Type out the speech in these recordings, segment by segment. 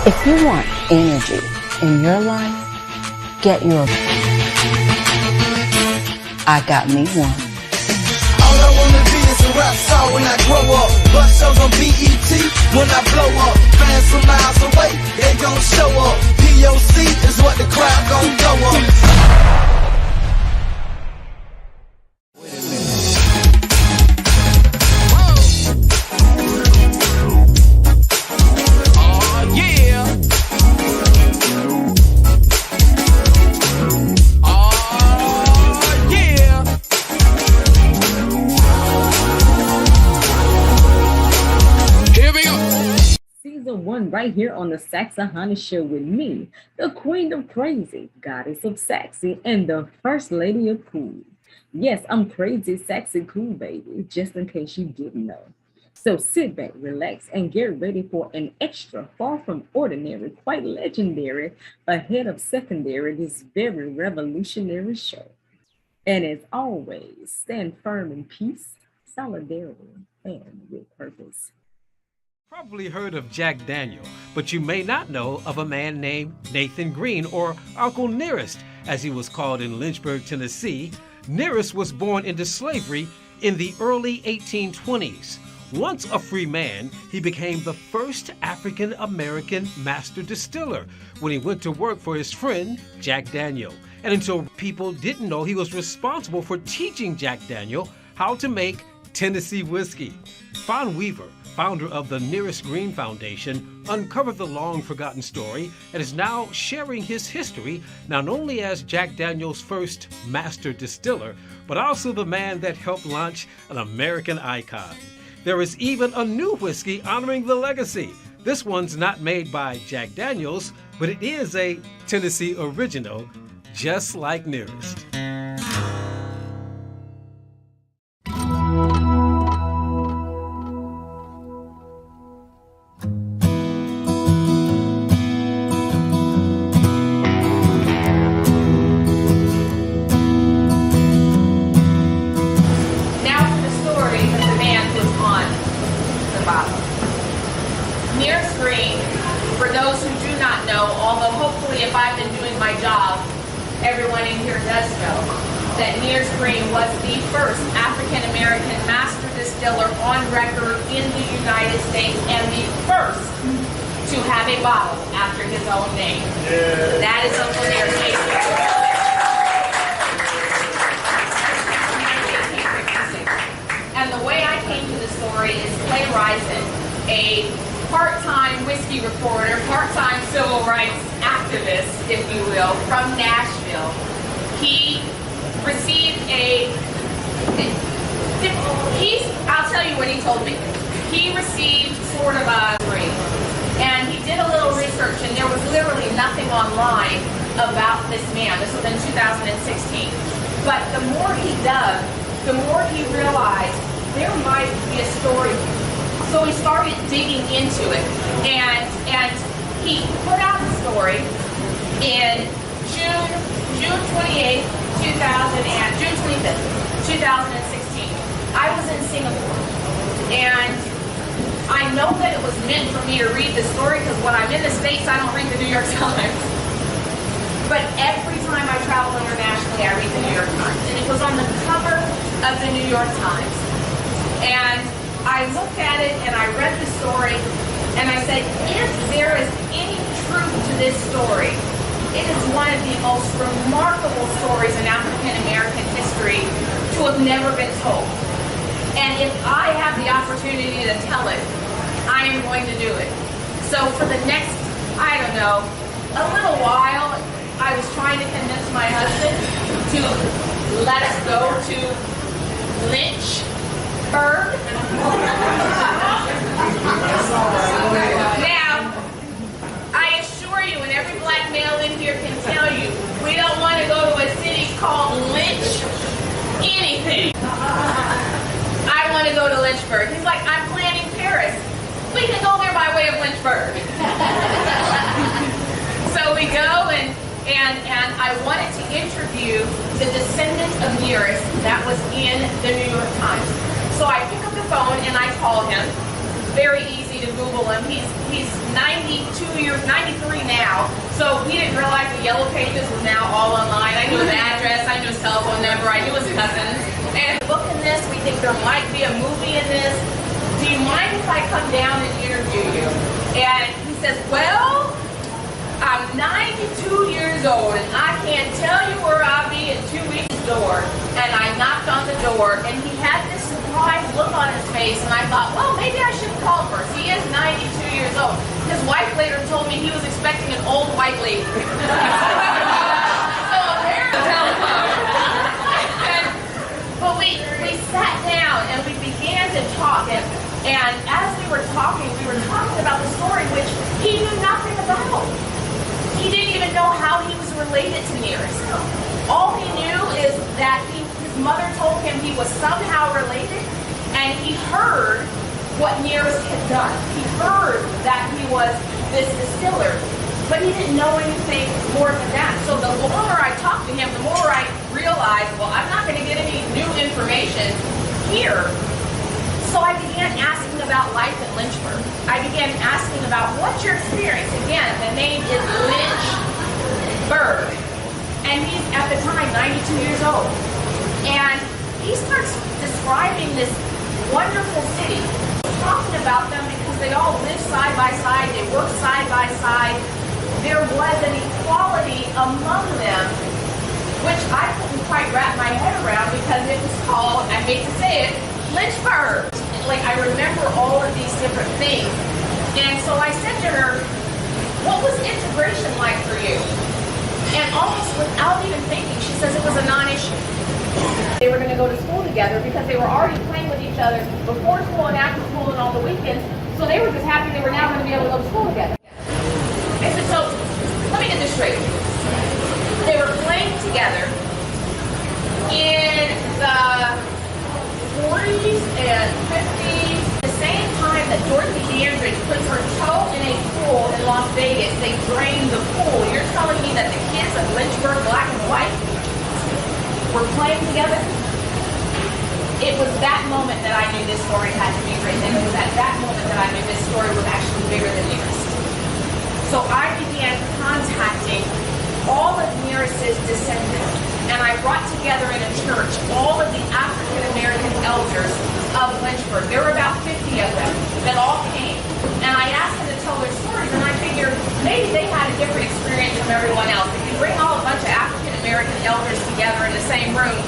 If you want energy in your life, get your I Got Me One. All I wanna be is a rap star when I grow up. Bust shows on BET when I blow up. Fans from miles away, they gon' show up. POC is what the crowd gon' go up. One right here on the Saxahontas Show with me, the Queen of Crazy, Goddess of Sexy, and the First Lady of Cool. Yes, I'm crazy, sexy, cool, baby, just in case you didn't know. So sit back, relax, and get ready for an extra, far from ordinary, quite legendary, ahead of secondary, this very revolutionary show. And as always, stand firm in peace, solidarity, and with purpose. Probably heard of Jack Daniel, but you may not know of a man named Nathan Green, or Uncle Nearest, as he was called in Lynchburg, Tennessee. Nearest was born into slavery in the early 1820s. Once a free man, he became the first African-American master distiller when he went to work for his friend, Jack Daniel. And until people didn't know, he was responsible for teaching Jack Daniel how to make Tennessee whiskey. Fawn Weaver, founder of the Nearest Green Foundation, uncovered the long-forgotten story and is now sharing his history, not only as Jack Daniel's first master distiller, but also the man that helped launch an American icon. There is even a new whiskey honoring the legacy. This one's not made by Jack Daniels, but it is a Tennessee original, just like Nearest. Everyone in here does know that Nearest Green was the first African-American master distiller on record in the United States and the first to have a bottle after his own name. Yeah. That is Uncle Nearest. And the way I came to the story is Clay Rison, a part-time whiskey reporter, part-time civil rights activist, if you will, from Nashville. He received I'll tell you what he told me. He received sort of a degree, and he did a little research, and there was literally nothing online about this man. This was in 2016. But the more he dug, the more he realized there might be a story. So he started digging into it, and he put out the story in June 28th, June 25th, 2016. I was in Singapore, and I know that it was meant for me to read the story because when I'm in the States, I don't read the New York Times. But every time I travel internationally, I read the New York Times, and it was on the cover of the New York Times. And I looked at it and I read the story and I said, if there is any truth to this story, it is one of the most remarkable stories in African American history to have never been told. And if I have the opportunity to tell it, I am going to do it. So for the next, I don't know, a little while, I was trying to convince my husband to let us go to Lynchburg. Now, I assure you, and every black male in here can tell you, we don't want to go to a city called Lynch anything. I want to go to Lynchburg. He's like, I'm planning Paris. We can go there by way of Lynchburg. So we go, and I wanted to interview the descendant of Nearest that was in the New York Times. So I pick up the phone and I call him. Very easy to Google him. He's 93 now. So he didn't realize the Yellow Pages was now all online. I knew his address, I knew his telephone number, I knew his cousins. And look in this, we think there might be a movie in this. Do you mind if I come down and interview you? And he says, well, I'm 92 years old and I can't tell you where I'll be in 2 weeks. Door, and I knocked on the door, and he had this surprised look on his face, and I thought, well, maybe I should call first. He is 92 years old. His wife later told me he was expecting an old white lady. So apparently, but we sat down and we began to talk, and as we were talking about the story which he knew nothing about. He didn't even know how he was related to Nearest. All he knew is that his mother told him he was somehow related, and he heard what Nearest had done. He heard that he was this distiller, but he didn't know anything more than that. So the longer I talked to him, the more I realized, well, I'm not going to get any new information here. So I began asking about life in Lynchburg. I began asking about what's your experience. Again, the name is Lynchburg. And he's, at the time, 92 years old. And he starts describing this wonderful city, talking about them because they all live side by side, they work side by side. There was an equality among them, which I couldn't quite wrap my head around because it was called, I hate to say it, Lynchburg. Like, I remember all of these different things. And so I said to her, what was integration like for you? And almost without even thinking, she says it was a non-issue. They were going to go to school together because they were already playing with each other before school and after school and all the weekends. So they were just happy they were now going to be able to go to school together. I said, so let me get this straight. They were playing together in the 40s and 50s. The same time that Dorothy Dandridge puts her toe in a pool in Las Vegas, they drained the pool. You're telling me that the kids of Lynchburg, black and white, were playing together? It was that moment that I knew this story had to be written. It was at that moment that I knew this story was actually bigger than Nearest. So I began contacting all of Nearest's descendants, and I brought together in a church all of the African American elders of Lynchburg. There were about 50 of them that all came. And I asked them to tell their stories, and I figured maybe they had a different experience from everyone else. If you bring all a bunch of African American elders together in the same room,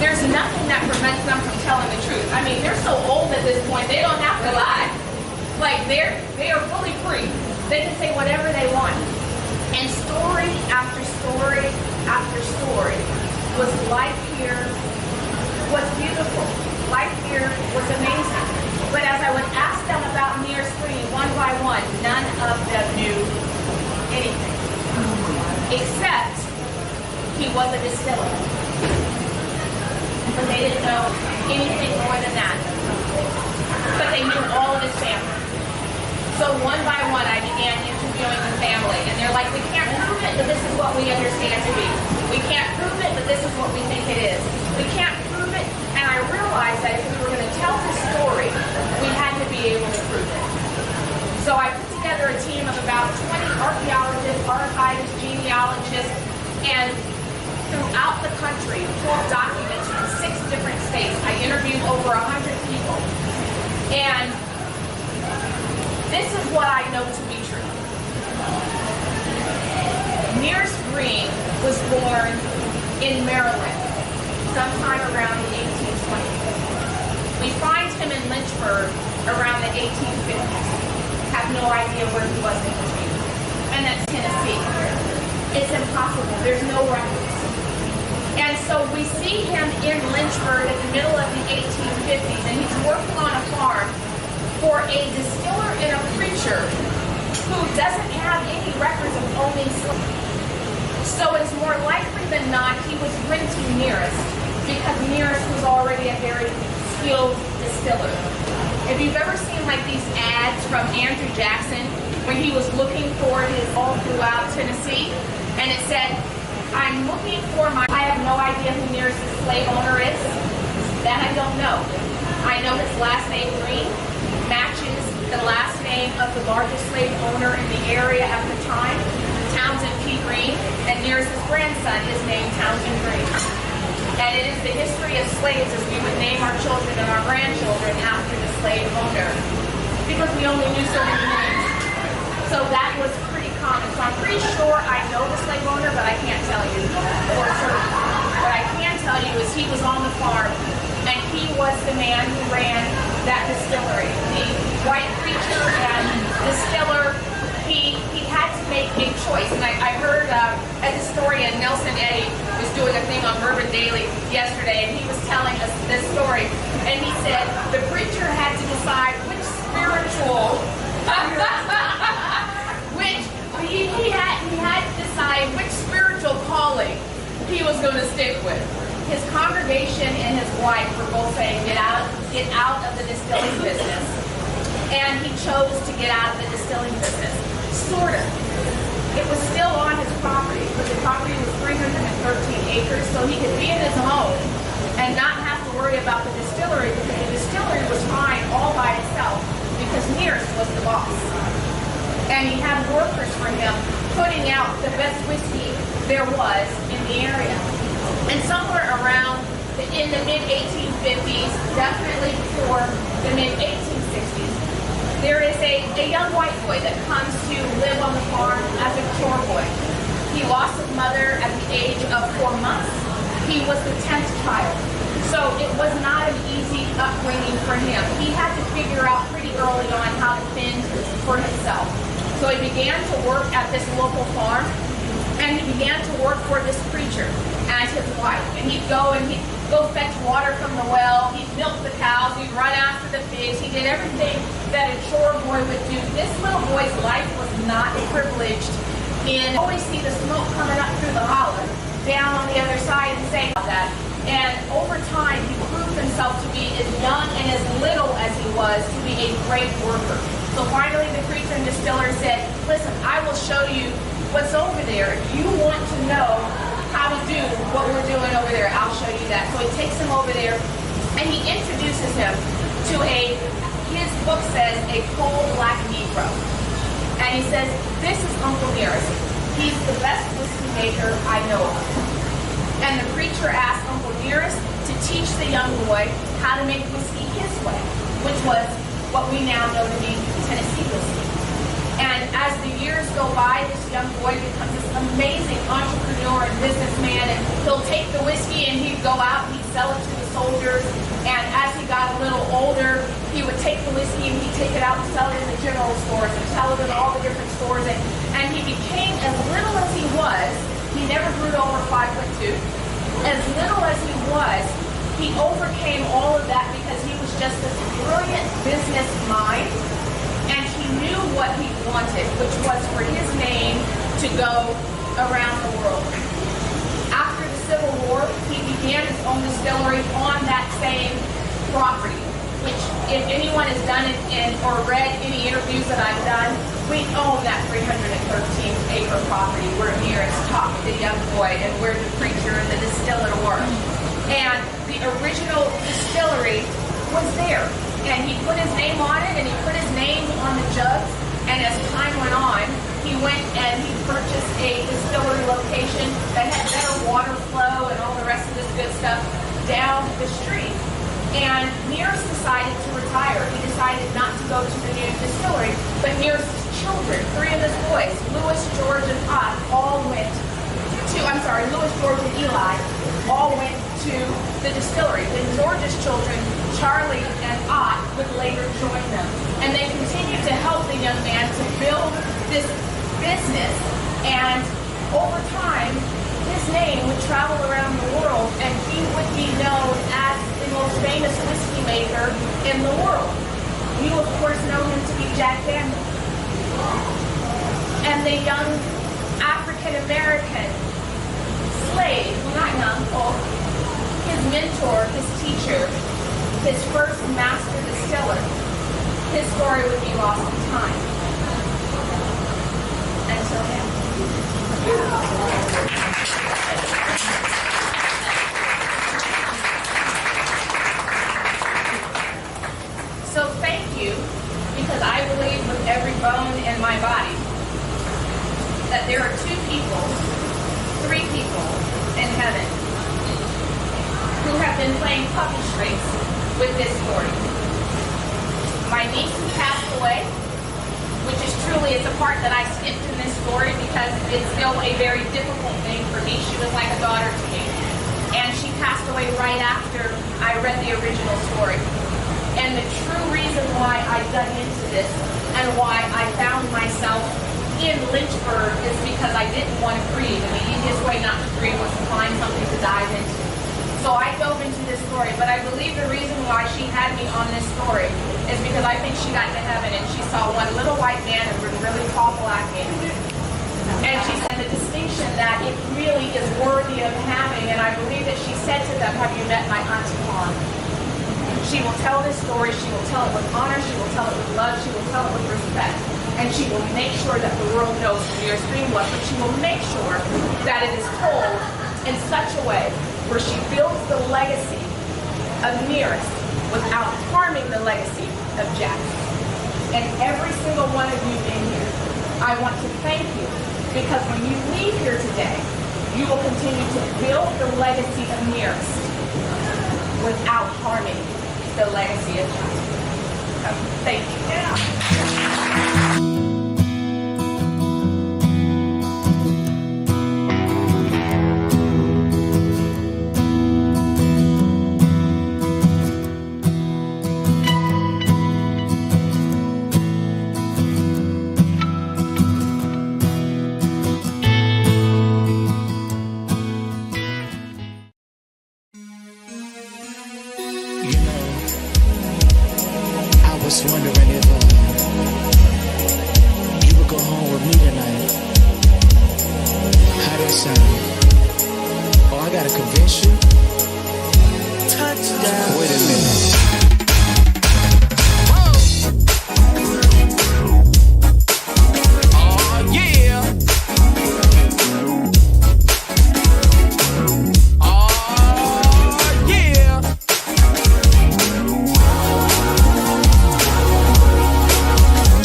there's nothing that prevents them from telling the truth. I mean, they're so old at this point, they don't have to lie. Like, they are fully free. They can say whatever they want. And story after story after story was life here was beautiful. Life here was amazing. But as I would ask them about Nearest Green one by one, none of them knew anything. Except he was a distiller. But they didn't know anything more than that. But they knew all of his family. So one by one, I began interviewing the family, and they're like, we can't prove it, but this is what we understand to be. We can't prove it, but this is what we think it is. We can't prove it, and I realized that if we were going to tell the story, we had to be able to prove it. So I put together a team of about 20 archaeologists, archivists, genealogists, and throughout the country, pulled documents from 6 different states. I interviewed over 100 people. And this is what I know to be true. Nearest Green was born in Maryland sometime around the 1820s. We find him in Lynchburg around the 1850s. Have no idea where he was in between. And that's Tennessee. It's impossible. There's no records. And so we see him in Lynchburg in the middle of the 1850s, and he's working on a farm for a distiller and a preacher who doesn't have any records of owning slaves. So it's more likely than not he was renting Nearest, because Nearest was already a very skilled distiller. If you've ever seen like these ads from Andrew Jackson when he was looking for his all throughout Tennessee, and it said, I'm looking for my, I have no idea who Nearest's slave owner is. That I don't know. I know his last name, Green, matches the last name of the largest slave owner in the area at the time, Townsend P. Green, and nearest his grandson is named Townsend Green. And it is the history of slaves as we would name our children and our grandchildren after the slave owner, because we only knew so many names. So that was pretty common. So I'm pretty sure I know the slave owner, but I can't tell you for certain. What I can tell you is he was on the farm, and he was the man who ran that distillery. The white preacher and distiller, he had to make a choice. And I heard a historian, Nelson Eddy, was doing a thing on Bourbon Daily yesterday, and he was telling us this story. And he said the preacher had to decide which spiritual, he had to decide which spiritual calling he was going to stick with. His congregation and his wife were both saying, get out of the distilling business. And he chose to get out of the distilling business. Sort of. It was still on his property, but the property was 313 acres, so he could be in his home and not have to worry about the distillery, because the distillery was fine all by itself, because Nearest was the boss. And he had workers for him putting out the best whiskey there was in the area. And somewhere around in the mid-1850s, definitely before the mid-1860s, there is a young white boy that comes to live on the farm as a chore boy. He lost his mother at the age of 4 months. He was the 10th child. So it was not an easy upbringing for him. He had to figure out pretty early on how to fend for himself. So he began to work at this local farm, and he began to work for this preacher as his wife. And he'd go fetch water from the well, he'd milk the cows, he'd run after the pigs, he did everything that a chore boy would do. This little boy's life was not privileged. And always see the smoke coming up through the holler, down on the other side, and say that. And over time, he proved himself to be as young and as little as he was to be a great worker. So finally, the preacher and distiller said, listen, I will show you what's over there. If you want to know how to do what we're doing over there, I'll show you that. So he takes him over there, and he introduces him to his book says, a coal black Negro. And he says, this is Uncle Nearest. He's the best whiskey maker I know of. And the preacher asked Uncle Nearest to teach the young boy how to make whiskey his way, which was what we now know to be Tennessee whiskey. And as the years go by, this young boy becomes this amazing entrepreneur and businessman, and he'll take the whiskey and he'd go out and he'd sell it to the soldiers. And as he got a little older, he would take the whiskey and he'd take it out and sell it in the general stores and sell it in all the different stores. And he became, as little as he was, he never grew to over 5'2". As little as he was, he overcame all of that because he was just this brilliant business mind, and he knew what he wanted, which was for his name to go around the world. After the Civil War, he began his own distillery on that same property, which if anyone has done it or read any interviews that I've done, we own that 313-acre property where Nearest taught the young boy and where the preacher and the distiller were. And the original distillery was there. And he put his name on it, and he put his name on the jugs. And as time went on, he went and he purchased a distillery location that had better water flow and all the rest of this good stuff down the street. And Nearest decided to retire. He decided not to go to the new distillery, but Nearest's children, 3 of his boys, Louis, George, and Ott, Louis, George, and Eli, all went to the distillery. Then George's children, Charlie and Ott, would later join them. And they continued to help the young man to build this business. And over time, his name would travel around the world, and he would be known as the most famous whiskey maker in the world. You, of course, know him to be Jack Daniel. And the young African-American slave, not young, old, his mentor, his teacher, his first master distiller, his story would be lost in time. Until now. So thank you, because I 7 who have been playing puppy tricks with this story. My niece who passed away, which is truly, it's a part that I skipped in this story because it's still a very difficult thing for me. She was like a daughter to me. And she passed away right after I read the original story. And the true reason why I dug into this and why I found myself in Lynchburg is because I didn't want to grieve. And the easiest way not to grieve was to find something to dive into. So I dove into this story, but I believe the reason why she had me on this story is because I think she got to heaven and she saw one little white man and one really tall black man. And she said the distinction that it really is worthy of having, and I believe that she said to them, have you met my Auntie Fawn? She will tell this story, she will tell it with honor, she will tell it with love, she will tell it with respect. And she will make sure that the world knows who your stream was, but she will make sure that it is told in such a way where she builds the legacy of Nearest without harming the legacy of Jackson. And every single one of you in here, I want to thank you because when you leave here today, you will continue to build the legacy of Nearest without harming the legacy of Jackson. Thank you. I was wondering if you would go home with me tonight. How that sound? Oh, I gotta convince you? Touchdown. Wait a minute. Oh, yeah. Oh, yeah.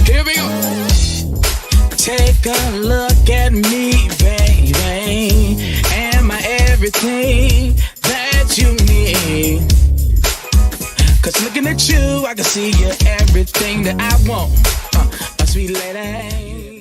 Here we go. Take a look at me, baby. Am I everything that you need? 'Cause looking at you, I can see you're everything that I want. A sweet lady.